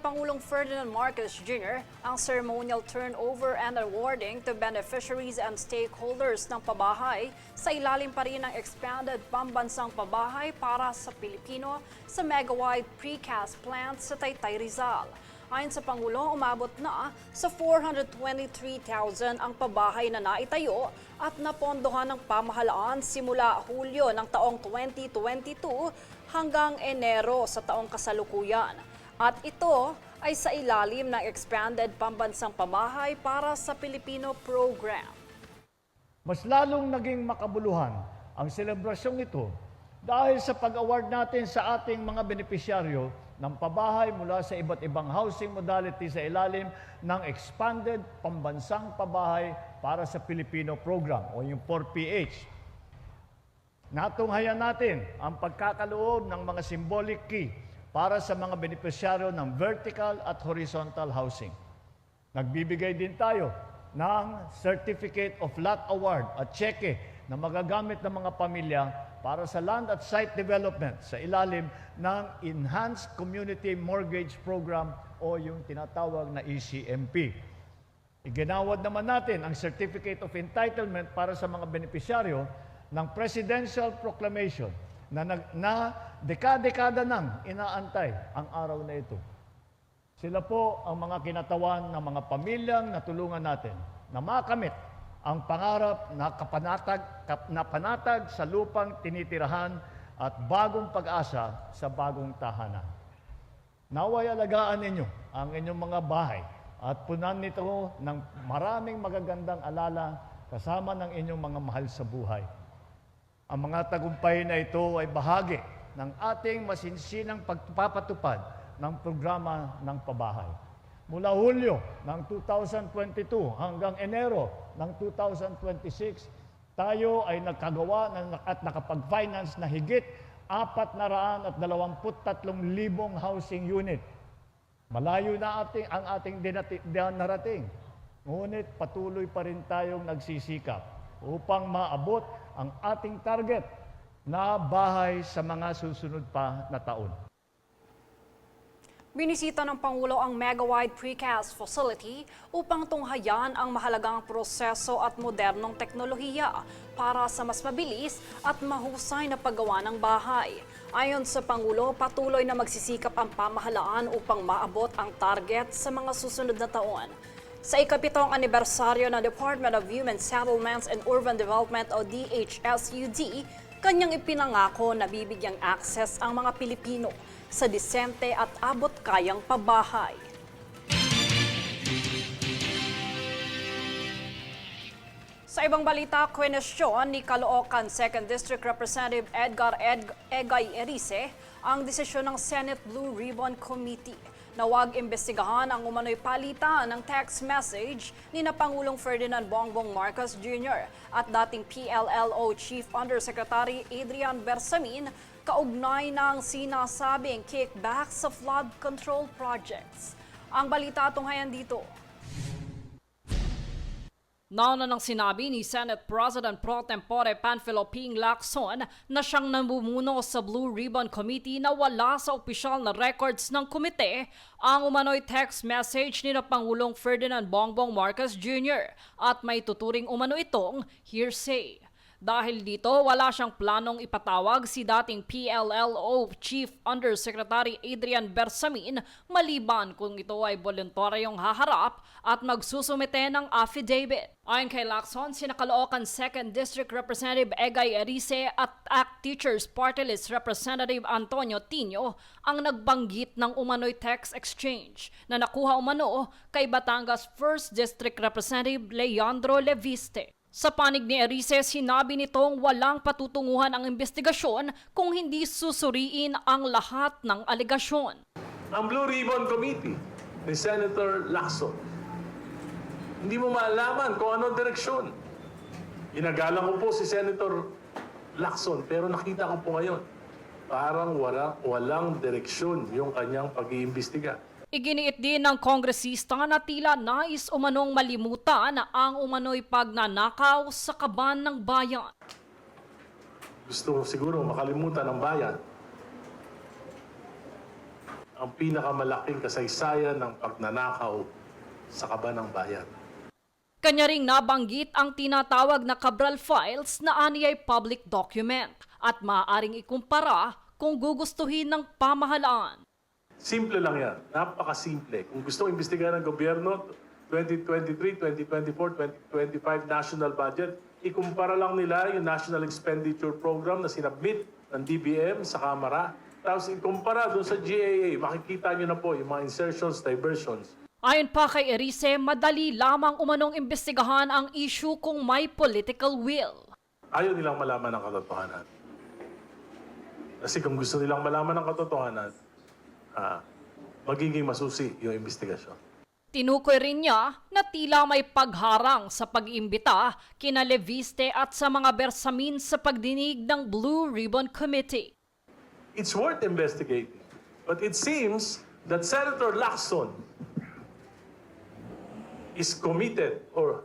Pangulong Ferdinand Marcos Jr. ang ceremonial turnover and awarding to beneficiaries and stakeholders ng pabahay sa ilalim pa rin ng expanded pambansang pabahay para sa Pilipino sa megawide precast plant sa Taytay, Rizal. Ayon sa Pangulo, umabot na sa 423,000 ang pabahay na naitayo at napondohan ng pamahalaan simula Hulyo ng taong 2022 hanggang Enero sa taong kasalukuyan. At ito ay sa ilalim ng Expanded Pambansang Pabahay para sa Pilipino Program. Mas lalong naging makabuluhan ang selebrasyong ito dahil sa pag-award natin sa ating mga benepisyaryo ng pabahay mula sa iba't ibang housing modality sa ilalim ng Expanded Pambansang Pabahay para sa Pilipino Program o yung 4PH. Natunghayan natin ang pagkakaloob ng mga symbolic key para sa mga benepisyaryo ng vertical at horizontal housing. Nagbibigay din tayo ng Certificate of Lot Award at cheque na magagamit ng mga pamilya para sa land at site development sa ilalim ng Enhanced Community Mortgage Program o yung tinatawag na ECMP. Iginawad naman natin ang Certificate of Entitlement para sa mga benepisyaryo ng Presidential Proclamation na dekada-dekada nang inaantay ang araw na ito. Sila po ang mga kinatawan ng mga pamilyang natulungan natin na makamit ang pangarap na panatag sa lupang tinitirahan at bagong pag-asa sa bagong tahanan. Naway alagaan ninyo ang inyong mga bahay at punan nito ng maraming magagandang alala kasama ng inyong mga mahal sa buhay. Ang mga tagumpay na ito ay bahagi ng ating masinsinang pagpapatupad ng programa ng pabahay. Mula Hulyo ng 2022 hanggang Enero ng 2026, tayo ay nagkagawa at nakapag-finance na higit 423,000 housing unit. Malayo na ang ating narating. Ngunit patuloy pa rin tayong nagsisikap upang maabot ang ating target na bahay sa mga susunod pa na taon. Binisita ng Pangulo ang megawide precast facility upang tunghayan ang mahalagang proseso at modernong teknolohiya para sa mas mabilis at mahusay na paggawa ng bahay. Ayon sa Pangulo, patuloy na magsisikap ang pamahalaan upang maabot ang target sa mga susunod na taon. Sa ikapitong anibersaryo ng Department of Human Settlements and Urban Development o DHSUD, kanyang ipinangako na bibigyang access ang mga Pilipino sa disente at abot-kayang pabahay. Sa ibang balita, kwenestyon ni Caloocan 2nd District Representative Edgar Egay Erice ang desisyon ng Senate Blue Ribbon Committee na huwag imbestigahan ang umano'y palitan ng text message ni na Pangulong Ferdinand Bongbong Marcos Jr. at dating PLLO Chief Undersecretary Adrian Bersamin kaugnay ng sinasabing kickback sa flood control projects. Ang balita tunghayan dito. Nauna nang sinabi ni Senate President Pro Tempore Panfilo Ping Lacson na siyang namumuno sa Blue Ribbon Committee na wala sa opisyal na records ng komite ang umano'y text message ni na Pangulong Ferdinand Bongbong Marcos Jr. at may tuturing umano itong hearsay. Dahil dito, wala siyang planong ipatawag si dating PLLO Chief Undersecretary Adrian Bersamin maliban kung ito ay voluntaryong haharap at magsusumite ng affidavit. Ayon kay Lacson, sina Caloocan 2nd District Representative Egay Erice at ACT Teachers Party List Representative Antonio Tino ang nagbanggit ng umano'y text exchange na nakuha umano kay Batangas 1st District Representative Leandro Leviste. Sa panig ni Erice, sinabi nitong walang patutunguhan ang investigasyon kung hindi susuriin ang lahat ng alegasyon. Ang Blue Ribbon Committee ni Senator Lacson, hindi mo malaman kung anong direksyon. Inagalang ko po si Senator Lacson, pero nakita ko po ngayon, parang walang direksyon yung kanyang pag-iimbestiga. Iginiit din ng kongresista na tila nais umanong malimutan ang umano'y pagnanakaw sa kaban ng bayan. Gusto siguro makalimutan ng bayan ang pinakamalaking kasaysayan ng pagnanakaw sa kaba ng bayan. Kanya ring nabanggit ang tinatawag na Cabral Files na aniyay public document at maaaring ikumpara kung gugustuhin ng pamahalaan. Simple lang yan. Napakasimple. Kung gusto imbestigahan ng gobyerno, 2023, 2024, 2025 national budget, ikumpara lang nila yung National Expenditure Program na sinabmit ng DBM sa Kamara. Tapos ikumpara doon sa GAA, makikita nyo na po yung mga insertions, diversions. Ayon pa kay Erice, madali lamang umanong imbestigahan ang issue kung may political will. Ayaw nilang malaman ang katotohanan. Kasi kung gusto nilang malaman ang katotohanan, magiging masusi yung investigasyon. Tinukoy rin niya na tila may pagharang sa pag-imbita kina Leviste at sa mga bersamin sa pagdinig ng Blue Ribbon Committee. It's worth investigating. But it seems that Senator Lacson is committed or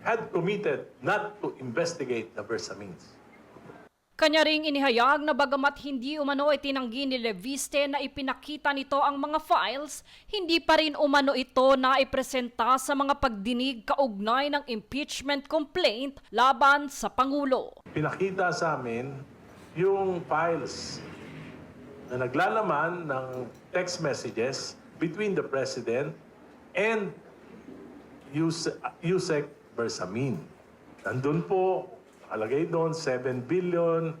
had committed not to investigate the Bersamins. Kanya ring inihayag na bagamat hindi umano itinanggi ni Leviste na ipinakita nito ang mga files, hindi pa rin umano ito na ipresenta sa mga pagdinig kaugnay ng impeachment complaint laban sa Pangulo. Pinakita sa amin yung files na naglalaman ng text messages between the President and Yusek Bersamin. Nandun po, nakalagay doon, 7 billion.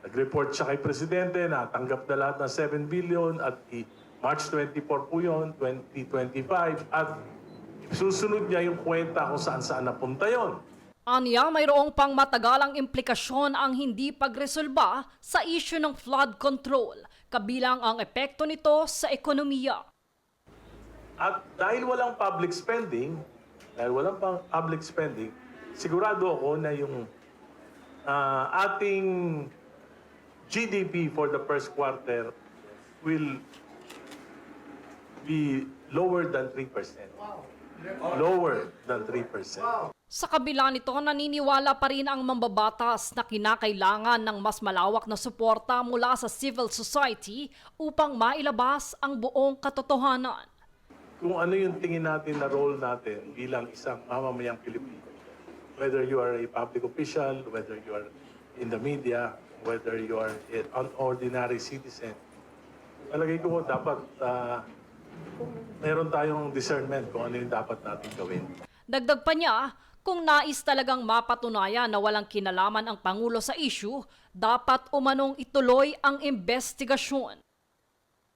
Nag-report siya kay Presidente na tanggap na lahat ng 7 billion at March 24 po yun, 2025. At susunod niya yung kwenta kung saan-saan napunta yon. Anya, mayroong pang matagalang implikasyon ang hindi pagresolba sa issue ng flood control, kabilang ang epekto nito sa ekonomiya. At dahil walang public spending, sigurado ako na yung ating GDP for the first quarter will be lower than 3%. Lower than 3%. Sa kabila nito, naniniwala pa rin ang mambabatas na kinakailangan ng mas malawak na suporta mula sa civil society upang mailabas ang buong katotohanan. Kung ano yung tingin natin na role natin bilang isang mamamayang Pilipino, whether you are a public official, whether you are in the media, whether you are an ordinary citizen, palagay ko dapat meron tayong discernment kung ano yung dapat natin gawin. Dagdag pa niya, kung nais talagang mapatunayan na walang kinalaman ang Pangulo sa issue, dapat umanong ituloy ang investigasyon.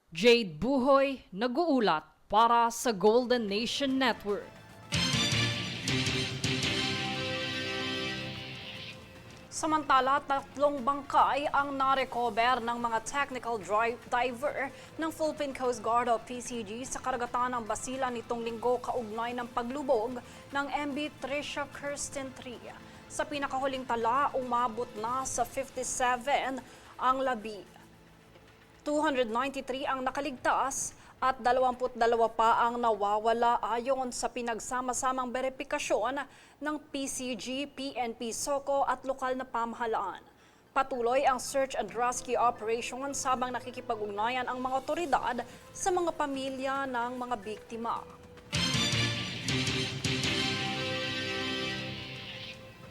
Jade Buhoy, nag-uulat para sa Golden Nation Network. Samantala, 3 bangkay ang na-recover ng mga technical diver ng Philippine Coast Guard o PCG sa karagatan ng Basilan nitong linggo kaugnay ng paglubog ng MV Tricia Kirsten 3. Sa pinakahuling tala, umabot na sa 57 ang labi. 293 ang nakaligtas at 22 pa ang nawawala ayon sa pinagsama-samang beripikasyon ng PCG, PNP, SOCO at lokal na pamahalaan. Patuloy ang search and rescue operation habang nakikipag-ugnayan ang mga otoridad sa mga pamilya ng mga biktima.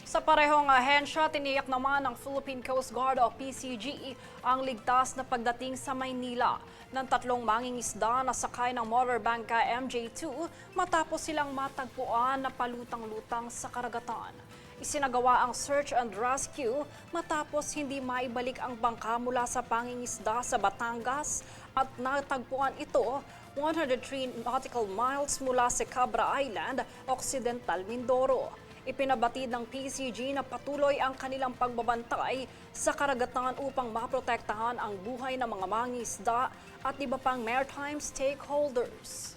Sa parehong ahensya, tiniyak naman ng Philippine Coast Guard o PCG ang ligtas na pagdating sa Maynila ng 3 mangingisda na sakay ng motorbangka MJ2 matapos silang matagpuan na palutang-lutang sa karagatan. Isinagawa ang search and rescue matapos hindi maibalik ang bangka mula sa pangingisda sa Batangas at natagpuan ito 103 nautical miles mula sa Cabra Island, Occidental Mindoro. Ipinabatid ng PCG na patuloy ang kanilang pagbabantay sa karagatan upang maprotektahan ang buhay ng mga mangingisda at iba pang maritime stakeholders.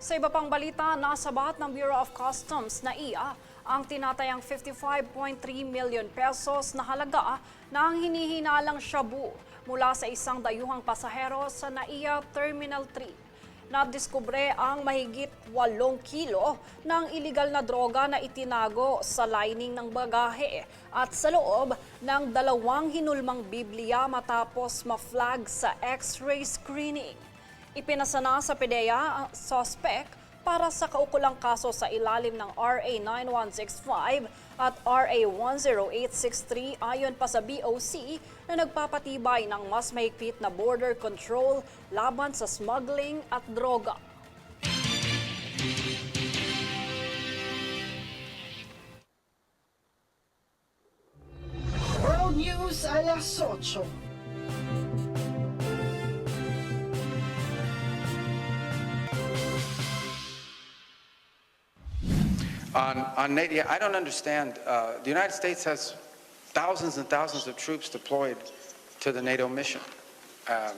Sa iba pang balita, nasabat ng Bureau of Customs na NAIA ang tinatayang 55.3 million pesos na halaga ng hinihinalang shabu mula sa isang dayuhang pasahero sa NAIA Terminal 3. nadiskubre ang mahigit 8 kilo ng iligal na droga na itinago sa lining ng bagahe at sa loob ng 2 hinulmang Biblia matapos ma-flag sa X-ray screening. Ipinasana sa PDEA ang suspect para sa kaukulang kaso sa ilalim ng RA 9165 at RA 10863 ayon pa sa BOC na nagpapatibay ng mas mahigpit na border control laban sa smuggling at droga. World News alas 8. On NATO, I don't understand. The United States has thousands and thousands of troops deployed to the NATO mission.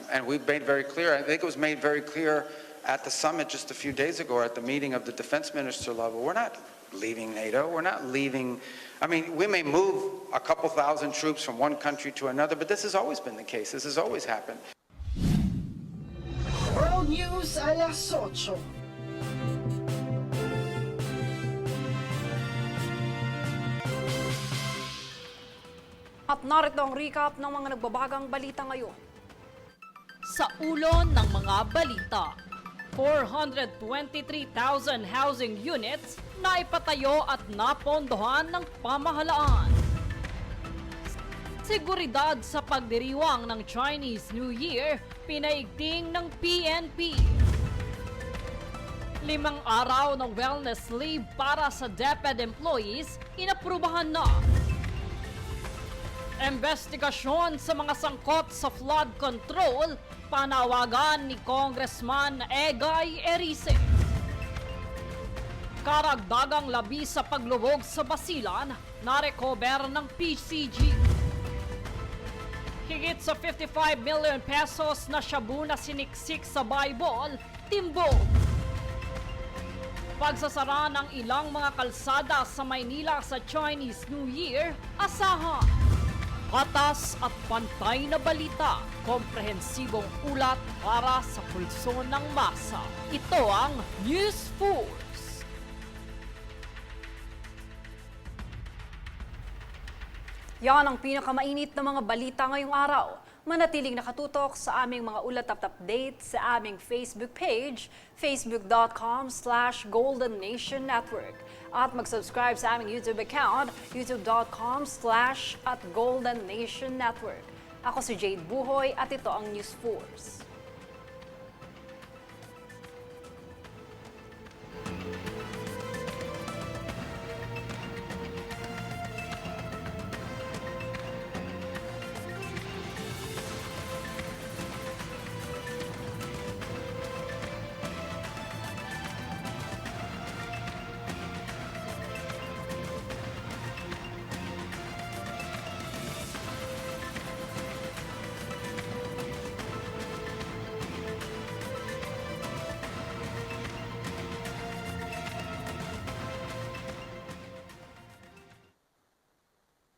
And we've made very clear, I think it was made very clear at the summit just a few days ago at the meeting of the defense minister level, we're not leaving NATO, we're not leaving, I mean, we may move a couple thousand troops from one country to another, but this has always been the case, this has always happened. World News alas 8. At narito ang recap ng mga nagbabagang balita ngayon. Sa ulo ng mga balita, 423,000 housing units na ipatayo at napondohan ng pamahalaan. Seguridad sa pagdiriwang ng Chinese New Year, pinaigting ng PNP. 5 araw ng wellness leave para sa DepEd employees, inaprubahan na. Investigasyon sa mga sangkot sa flood control, panawagan ni Congressman Egay Erice. Karagdagang labi sa paglubog sa Basilan, na-recover ng PCG. Higit sa 55 million pesos na shabu na siniksik sa Bible, timbog. Pagsasara ng ilang mga kalsada sa Maynila sa Chinese New Year, asahan. Patas at pantay na balita, komprehensibong ulat para sa pulso ng masa. Ito ang News Force. Yan ang pinakamainit na mga balita ngayong araw. Manatiling nakatutok sa aming mga ulat at update sa aming Facebook page, facebook.com/Golden Nation Network. At mag-subscribe sa aming YouTube account, youtube.com/@Golden Nation Network. Ako si Jade Buhoy at ito ang News Force.